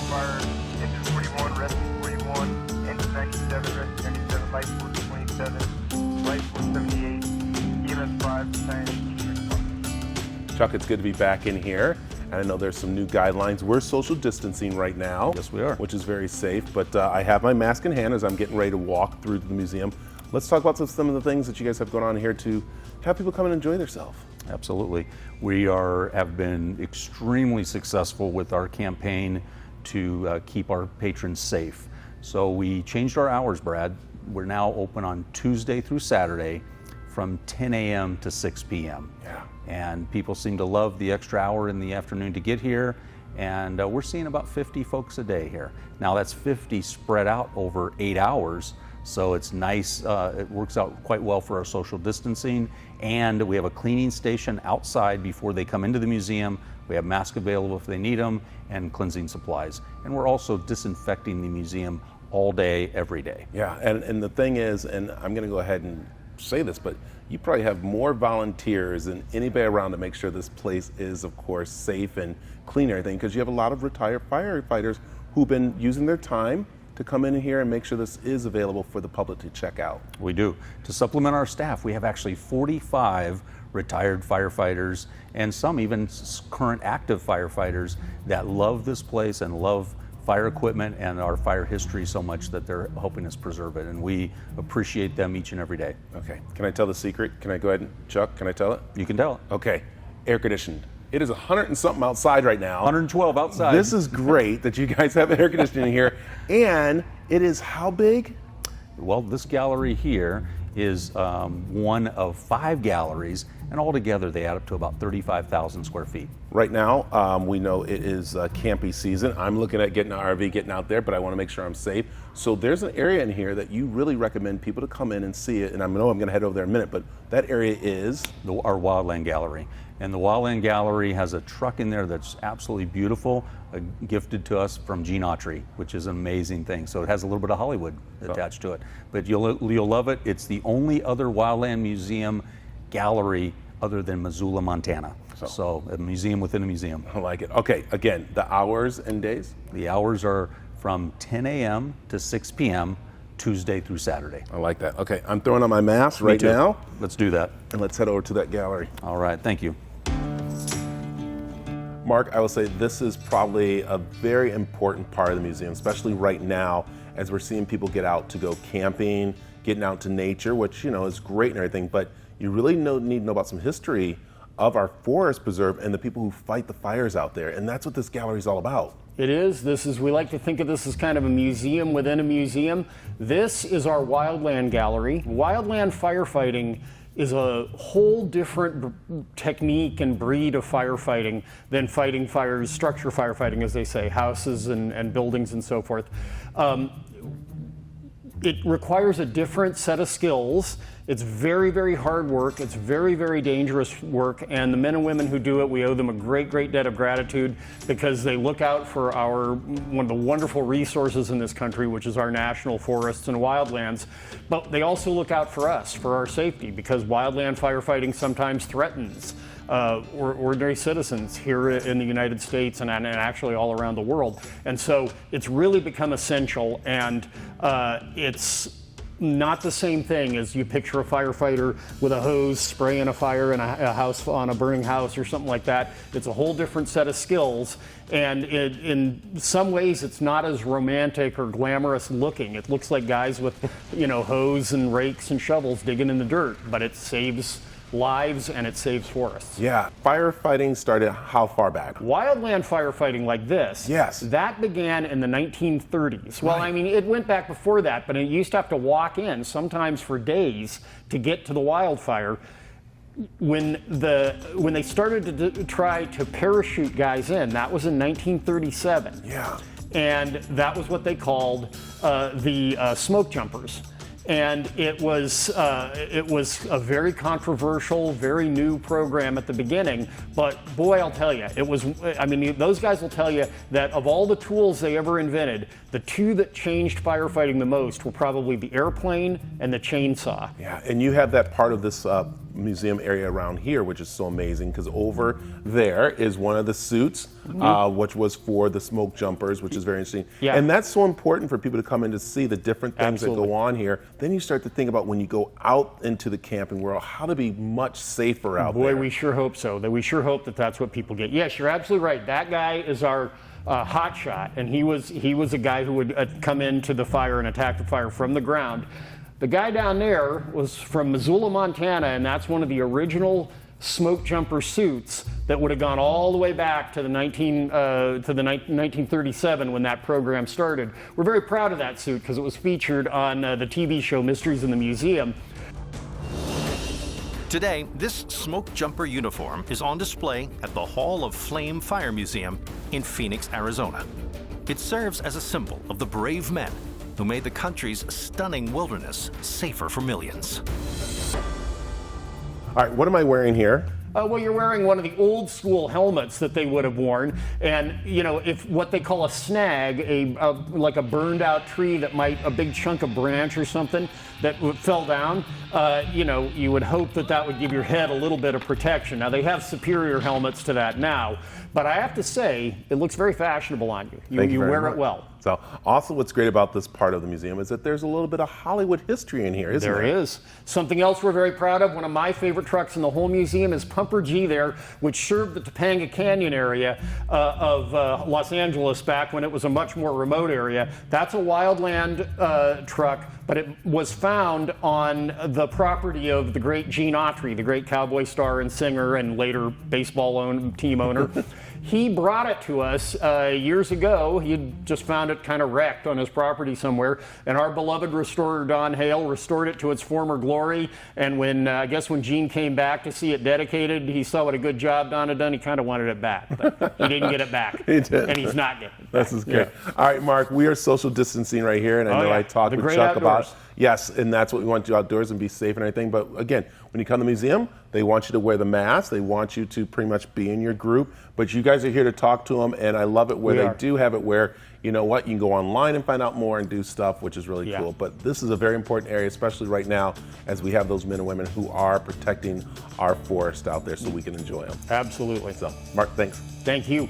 fire, engine 41, rescue 41, engine 97, rescue 97, light force 27, light force 78, EMS 5, science. Chuck, it's good to be back in here. And I know there's some new guidelines. We're social distancing right now. Yes, we are. Which is very safe, but I have my mask in hand as I'm getting ready to walk through the museum. Let's talk about some of the things that you guys have going on here to have people come and enjoy themselves. Absolutely. We have been extremely successful with our campaign to keep our patrons safe. So we changed our hours, Brad. We're now open on Tuesday through Saturday from 10 a.m. to 6 p.m. Yeah. And people seem to love the extra hour in the afternoon to get here. And we're seeing about 50 folks a day here. Now that's 50 spread out over 8 hours. So it's nice, it works out quite well for our social distancing. And we have a cleaning station outside before they come into the museum. We have masks available if they need them and cleansing supplies. And we're also disinfecting the museum all day, every day. Yeah, and the thing is, and I'm gonna go ahead and say this, but you probably have more volunteers than anybody around to make sure this place is, of course, safe and clean and everything, because you have a lot of retired firefighters who've been using their time to come in here and make sure this is available for the public to check out. We do. To supplement our staff, we have actually 45 retired firefighters and some even current active firefighters that love this place and love fire equipment and our fire history so much that they're helping us preserve it, and we appreciate them each and every day. Okay, can I tell the secret? Can I go ahead and, Chuck, can I tell it? You can tell it. Okay, air conditioned. It is 100 and something outside right now. 112 outside. This is great that you guys have air conditioning here, and it is how big? Well, this gallery here is one of 5 galleries, and altogether they add up to about 35,000 square feet. Right now, we know it is campy season. I'm looking at getting an RV, getting out there, but I want to make sure I'm safe. So there's an area in here that you really recommend people to come in and see it, and I know I'm going to head over there in a minute, but that area is? Our Wildland Gallery. And the Wildland Gallery has a truck in there that's absolutely beautiful, gifted to us from Gene Autry, which is an amazing thing. So it has a little bit of Hollywood attached to it. But you'll love it. It's the only other Wildland Museum gallery other than Missoula, Montana. So a museum within a museum. I like it. Okay, again, the hours and days? The hours are from 10 a.m. to 6 p.m. Tuesday through Saturday. I like that. Okay, I'm throwing on my mask right now. Let's do that. And let's head over to that gallery. All right, thank you. Mark, I will say this is probably a very important part of the museum, especially right now as we're seeing people get out to go camping, getting out to nature, which, you know, is great and everything, but you really need to know about some history of our forest preserve and the people who fight the fires out there, and that's what this gallery is all about. It is. We like to think of this as kind of a museum within a museum. This is our Wildland Gallery. Wildland firefighting is a whole different technique and breed of firefighting than fighting fires, structure firefighting, as they say, houses and buildings and so forth. It requires a different set of skills. It's very, very hard work. It's very, very dangerous work. And the men and women who do it, we owe them a great, great debt of gratitude because they look out for one of the wonderful resources in this country, which is our national forests and wildlands. But they also look out for us, for our safety, because wildland firefighting sometimes threatens ordinary citizens here in the United States and actually all around the world. And so it's really become essential, and it's not the same thing as you picture a firefighter with a hose spraying a fire in a house, on a burning house or something like that. It's a whole different set of skills, and in some ways it's not as romantic or glamorous looking. It looks like guys with, hose and rakes and shovels digging in the dirt, but it saves lives and it saves forests. Yeah, firefighting started how far back? Wildland firefighting like this, yes, that began in the 1930s. Well, I mean, it went back before that, but you used to have to walk in, sometimes for days, to get to the wildfire. When they started to try to parachute guys in, that was in 1937. Yeah. And that was what they called the Smokejumpers. And it was a very controversial, very new program at the beginning. But boy, I'll tell you, those guys will tell you that of all the tools they ever invented, the two that changed firefighting the most were probably the airplane and the chainsaw. Yeah, and you have that part of this museum area around here, which is so amazing, because over there is one of the suits, which was for the Smokejumpers, which is very interesting. Yeah. And that's so important for people to come in to see the different things that go on here. Then you start to think about when you go out into the camping world, how to be much safer out there. Boy, we sure hope so. We sure hope that that's what people get. Yes, you're absolutely right. That guy is our hot shot, and he was a guy who would come into the fire and attack the fire from the ground. The guy down there was from Missoula, Montana, and that's one of the original smoke jumper suits that would have gone all the way back to the 1937 when that program started. We're very proud of that suit because it was featured on the TV show Mysteries in the Museum. Today, this smoke jumper uniform is on display at the Hall of Flame Fire Museum in Phoenix, Arizona. It serves as a symbol of the brave men who made the country's stunning wilderness safer for millions. All right, what am I wearing here? Well, you're wearing one of the old school helmets that they would have worn, and you know, if what they call a snag, like a burned out tree that a big chunk of branch or something that fell down, you know, you would hope that would give your head a little bit of protection. Now they have superior helmets to that now, but I have to say it looks very fashionable on you. You wear it well. So, also what's great about this part of the museum is that there's a little bit of Hollywood history in here, isn't there? There is. Something else we're very proud of, one of my favorite trucks in the whole museum is Pumper G there, which served the Topanga Canyon area of Los Angeles back when it was a much more remote area. That's a Wildland truck, but it was found on the property of the great Gene Autry, the great cowboy star and singer and later baseball team owner. He brought it to us years ago. He had just found it kind of wrecked on his property somewhere, and our beloved restorer Don Hale restored it to its former glory. And when I guess when Gene came back to see it dedicated, he saw what a good job Don had done. He kind of wanted it back, but he didn't get it back. He did. And he's not getting it back. This is good. Yeah. All right, Mark, we are social distancing right here, and I know I talked with Chuck about. Yes, and that's what we want to do outdoors and be safe and everything. But again, when you come to the museum, they want you to wear the mask. They want you to pretty much be in your group. But you guys are here to talk to them, and I love it where they do have it where, you know what, you can go online and find out more and do stuff, which is really cool. But this is a very important area, especially right now, as we have those men and women who are protecting our forest out there so we can enjoy them. Absolutely. So, Mark, thanks. Thank you.